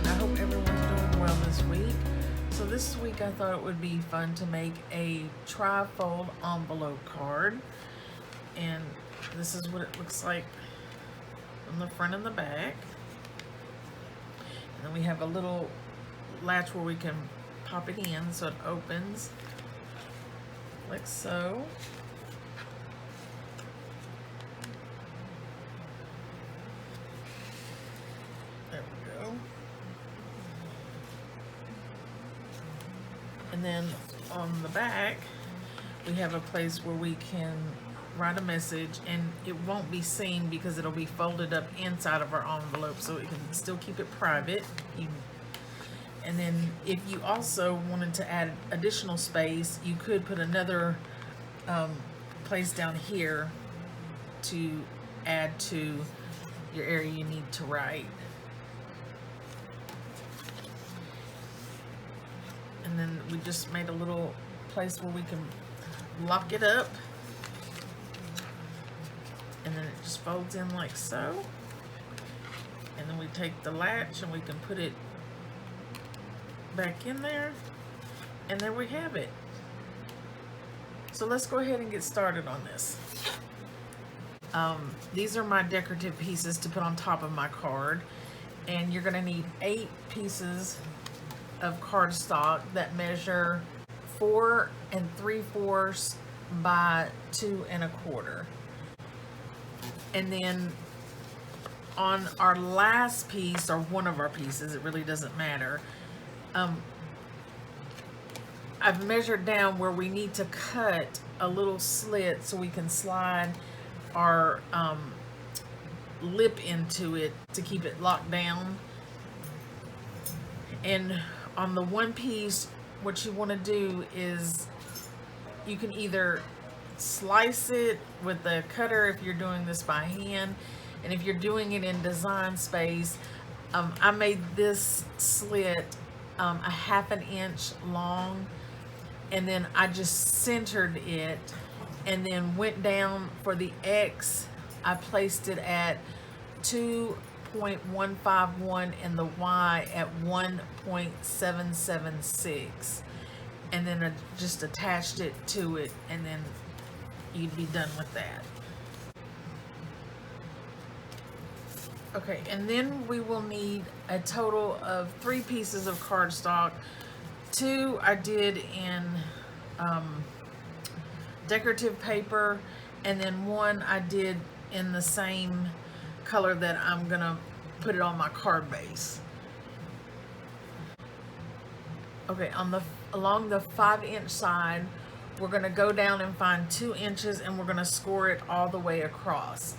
everyone. I hope everyone's doing well this week. So this week I thought it would be fun to make a trifold envelope card. And this is what it looks like from the front and the back. And then we have a little latch where we can pop it in so it opens like so. There we go. And then on the back, we have a place where we can write a message, and it won't be seen because it'll be folded up inside of our envelope, so it can still keep it private. And then if you also wanted to add additional space, you could put another place down here to add to your area you need to write. And then we just made a little place where we can lock it up, and then it just folds in like so. And then we take the latch and we can put it back in there, and there we have it. So let's go ahead and get started on this. These are my decorative pieces to put on top of my card, and you're going to need 8 pieces of cardstock that measure 4 3/4 by 2 1/4. And then on our last piece, or one of our pieces, it really doesn't matter, I've measured down where we need to cut a little slit so we can slide our lip into it to keep it locked down. And on the one piece, what you want to do is you can either slice it with the cutter if you're doing this by hand, and if you're doing it in design space, I made this slit a 1/2 inch long, and then I just centered it and then went down for the X. I placed it at 2.151 and the Y at 1.776, and then I just attached it to it, and then you'd be done with that. Okay, and then we will need a total of 3 pieces of cardstock. 2 I did in decorative paper, and then 1 I did in the same color that I'm gonna put it on my card base. Okay, along the 5-inch side, we're gonna go down and find 2 inches, and we're gonna score it all the way across.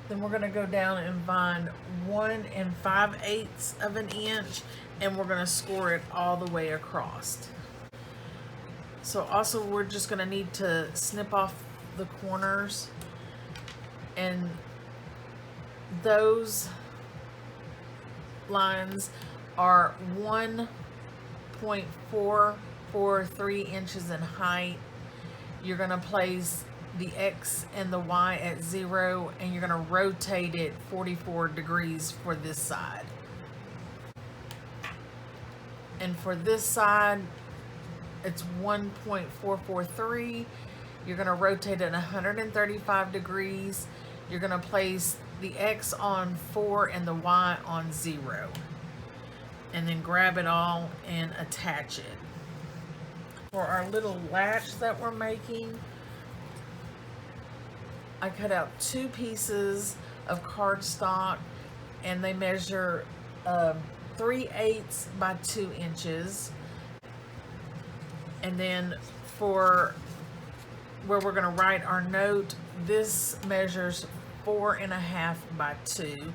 Then we're gonna go down and find 1 5/8 of an inch, and we're gonna score it all the way across. So also we're just gonna need to snip off the corners, and those lines are 1.443 inches in height. You're gonna place the X and the Y at 0, and you're gonna rotate it 44 degrees for this side. And for this side, it's 1.443. You're gonna rotate it 135 degrees. You're gonna place the X on 4 and the Y on 0. And then grab it all and attach it. For our little latch that we're making, I cut out 2 pieces of cardstock, and they measure 3/8 by 2 inches. And then for where we're going to write our note, this measures 4 1/2 by 2.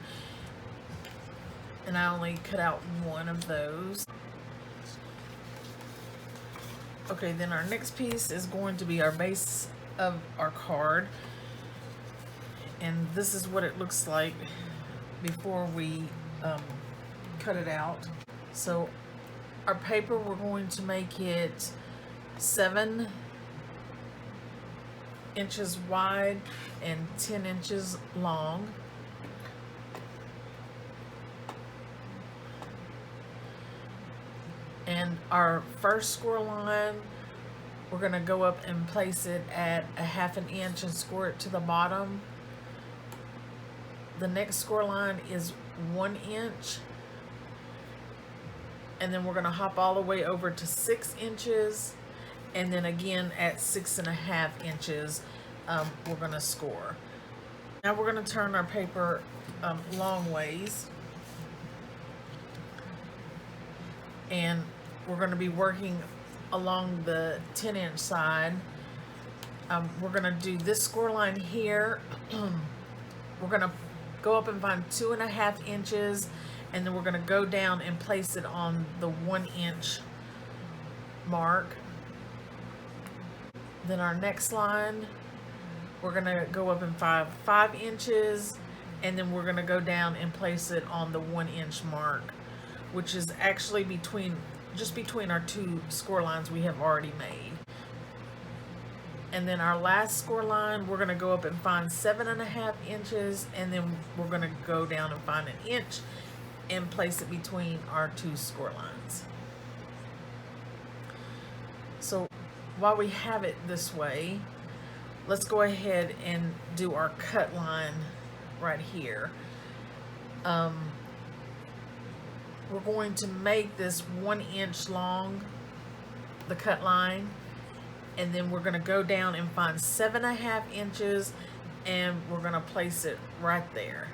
And I only cut out 1 of those. Okay, then our next piece is going to be our base of our card. And this is what it looks like before we cut it out. So our paper, we're going to make it 7 inches wide and 10 inches long. And our first score line, we're going to go up and place it at a 1/2 inch and score it to the bottom. The next score line is 1 inch. And then we're going to hop all the way over to 6 inches. And then again at 6.5 inches, we're going to score. Now we're going to turn our paper long ways. And we're going to be working along the 10-inch side. We're going to do this score line here. We're going to go up and find 2.5 inches, and then we're going to go down and place it on the 1 inch mark. Then our next line, we're going to go up and find 5 inches, and then we're going to go down and place it on the 1 inch mark, which is actually just between our 2 score lines we have already made. And then our last score line, we're going to go up and find 7.5 inches, and then we're going to go down and find 1 inch and place it between our 2 score lines. So while we have it this way, let's go ahead and do our cut line right here. We're going to make this 1 inch long, the cut line, and then we're going to go down and find 7.5 inches, and we're going to place it right there.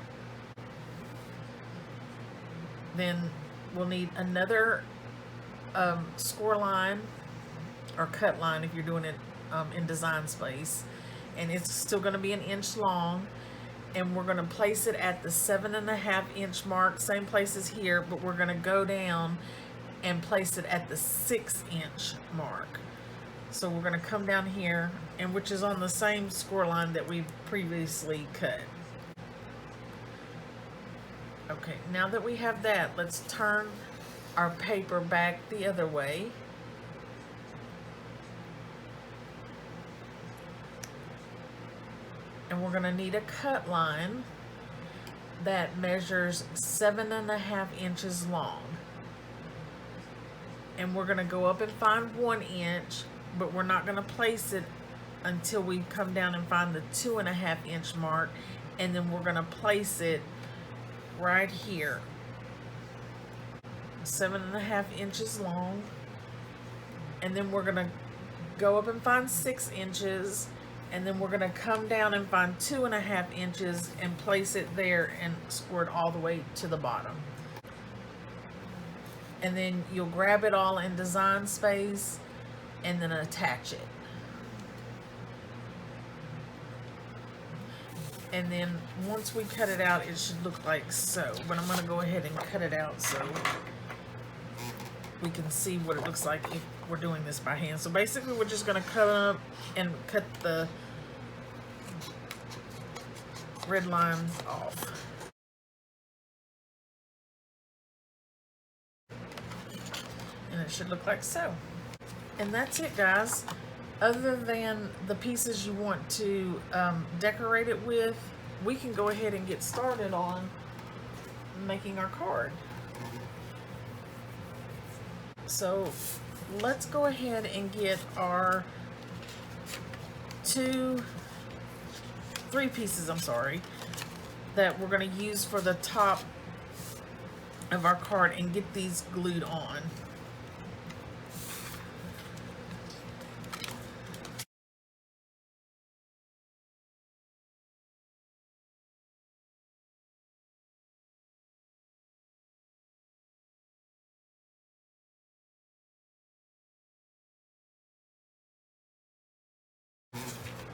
Then we'll need another score line or cut line if you're doing it in Design Space, and it's still going to be 1 inch long. And we're going to place it at the 7.5 inch mark, same place as here, but we're going to go down and place it at the 6 inch mark. So we're going to come down here, and which is on the same score line that we previously cut. Okay, now that we have that, let's turn our paper back the other way. And we're going to need a cut line that measures 7.5 inches long. And we're going to go up and find 1 inch, but we're not going to place it until we come down and find the 2.5 inch mark. And then we're going to place it right here. 7.5 inches long. And then we're going to go up and find 6 inches. And then we're going to come down and find 2.5 inches and place it there and score it all the way to the bottom. And then you'll grab it all in Design Space and then attach it. And then once we cut it out, it should look like so. But I'm going to go ahead and cut it out so we can see what it looks like if we're doing this by hand. So basically we're just going to cut up and cut the red lines off. And it should look like so. And that's it, guys. Other than the pieces you want to decorate it with, we can go ahead and get started on making our card. So let's go ahead and get our three pieces, that we're going to use for the top of our card and get these glued on.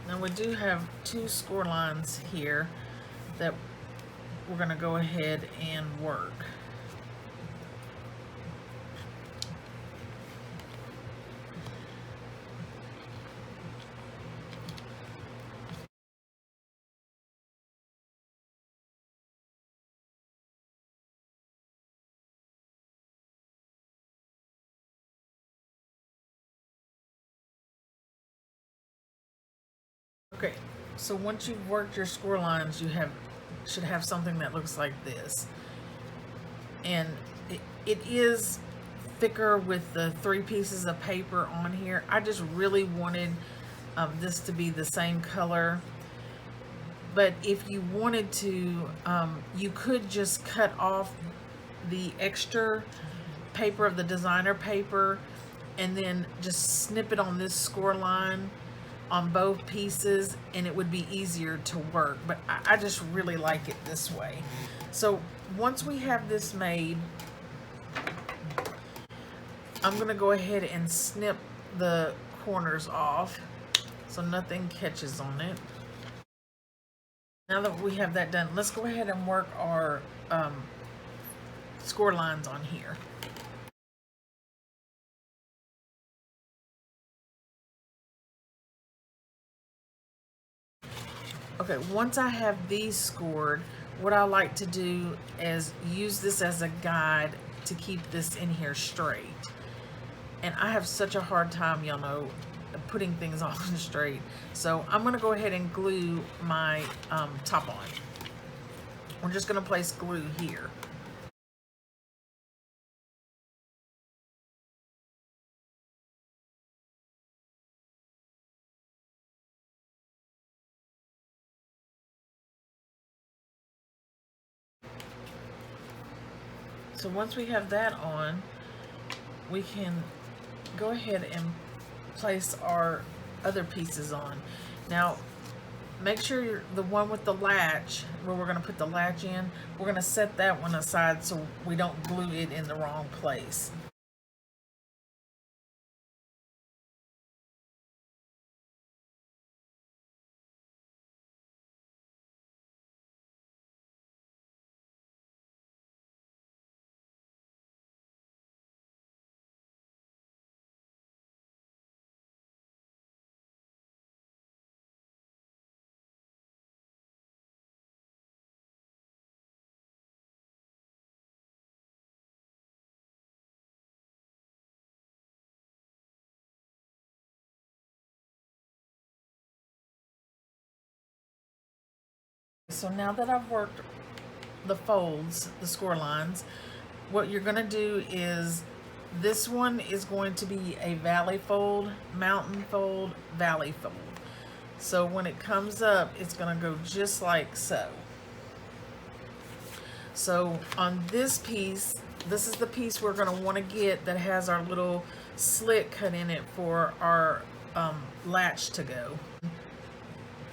Now we do have 2 score lines here that we're going to go ahead and work. Okay, so once you've worked your score lines, you should have something that looks like this. And it is thicker with the 3 pieces of paper on here. I just really wanted this to be the same color. But if you wanted to, you could just cut off the extra paper of the designer paper and then just snip it on this score line on both pieces, and it would be easier to work. But I just really like it this way. So once we have this made, I'm gonna go ahead and snip the corners off so nothing catches on it. Now that we have that done, let's go ahead and work our score lines on here. Okay, once I have these scored, what I like to do is use this as a guide to keep this in here straight. And I have such a hard time, y'all know, putting things on straight. So I'm gonna go ahead and glue my top on. We're just gonna place glue here. So once we have that on, we can go ahead and place our other pieces on. Now, make sure the one with the latch, where we're going to put the latch in, we're going to set that one aside so we don't glue it in the wrong place. So now that I've worked the folds, the score lines, what you're going to do is, this one is going to be a valley fold, mountain fold, valley fold. So when it comes up, it's going to go just like so. So on this piece, this is the piece we're going to want to get that has our little slit cut in it for our latch to go.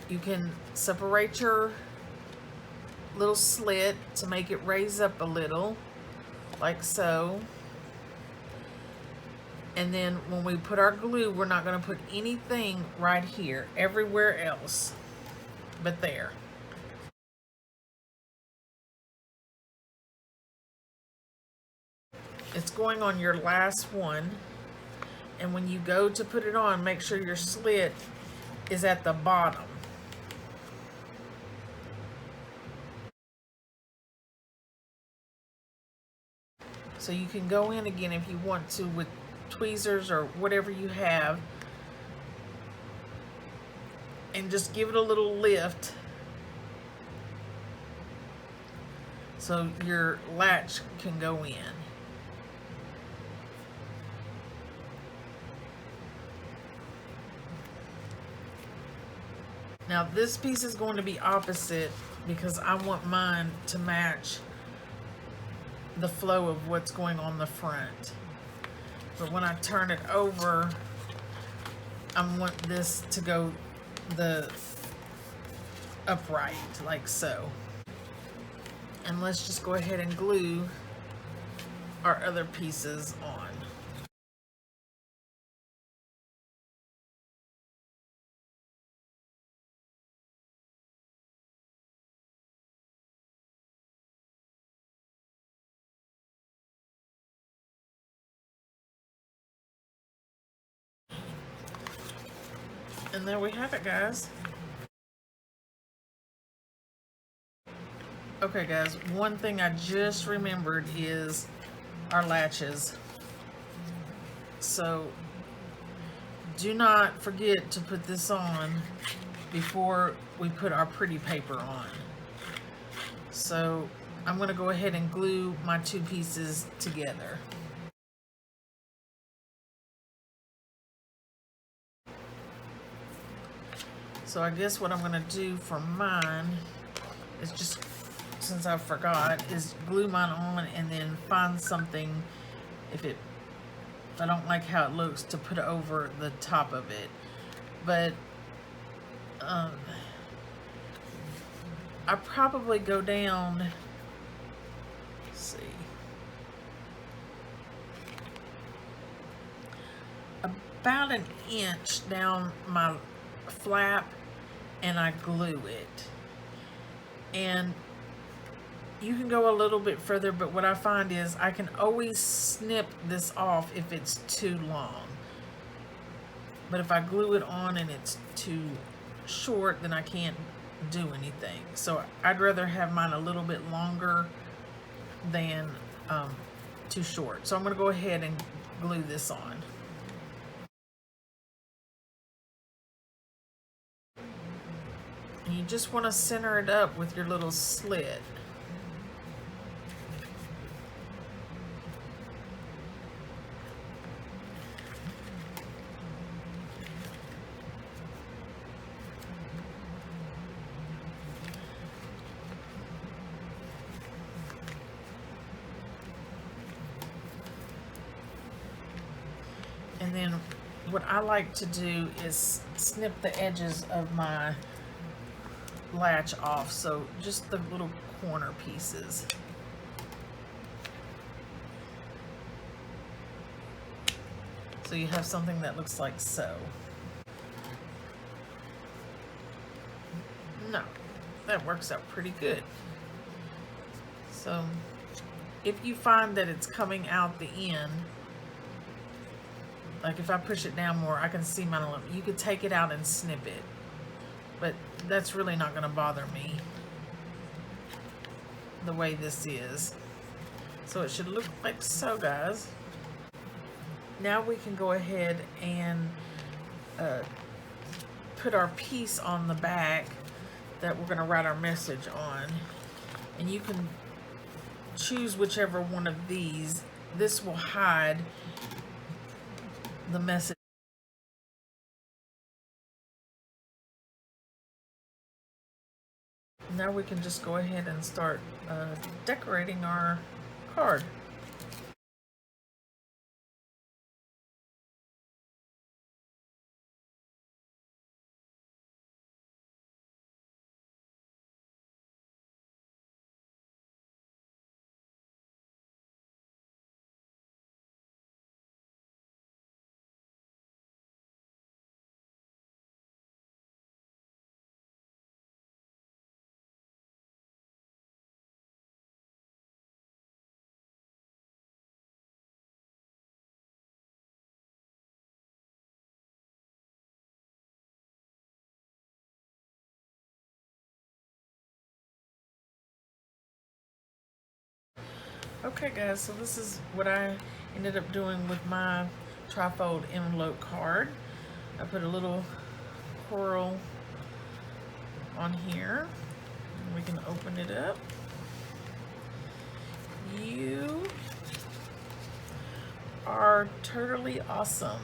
You can separate your little slit to make it raise up a little, like so. And then when we put our glue, we're not going to put anything right here, everywhere else but there. It's going on your last one, and when you go to put it on, make sure your slit is at the bottom. So you can go in again if you want to with tweezers or whatever you have, and just give it a little lift so your latch can go in. Now this piece is going to be opposite because I want mine to match the flow of what's going on the front. But when I turn it over, I want this to go the upright, like so. And let's just go ahead and glue our other pieces on. And there we have it, guys. Okay guys, one thing I just remembered is our latches. So do not forget to put this on before we put our pretty paper on. So I'm going to go ahead and glue my two pieces together. So I guess what I'm gonna do for mine is just, since I forgot, is glue mine on and then find something, if I don't like how it looks, to put over the top of it. But I probably go down, let's see, about an inch down my flap, and I glue it. And you can go a little bit further, but what I find is I can always snip this off if it's too long. But if I glue it on and it's too short, then I can't do anything. So I'd rather have mine a little bit longer than too short. So I'm going to go ahead and glue this on. And you just want to center it up with your little slit. And then what I like to do is snip the edges of my latch off, so just the little corner pieces. So you have something that looks like so. No, that works out pretty good. So if you find that it's coming out the end, like if I push it down more, I can see mine a little. You could take it out and snip it, but that's really not going to bother me the way this is. So it should look like so, guys. Now we can go ahead and put our piece on the back that we're going to write our message on. And you can choose whichever one of these. This will hide the message. Now we can just go ahead and start decorating our card. Okay guys, so this is what I ended up doing with my Trifold envelope card. I put a little coral on here, and we can open it up. You are totally awesome.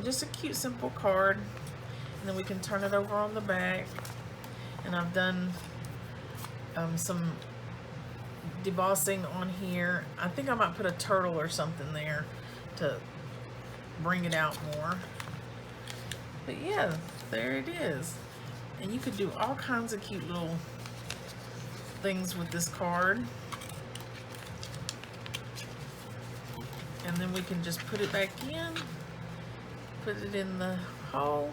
Just a cute, simple card, and then we can turn it over on the back. And I've done some debossing on here. I think I might put a turtle or something there to bring it out more. But yeah, there it is. And you could do all kinds of cute little things with this card. And then we can just put it back in, put it in the hole,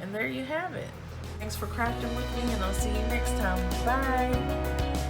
and there you have it. Thanks for crafting with me, and I'll see you next time. Bye.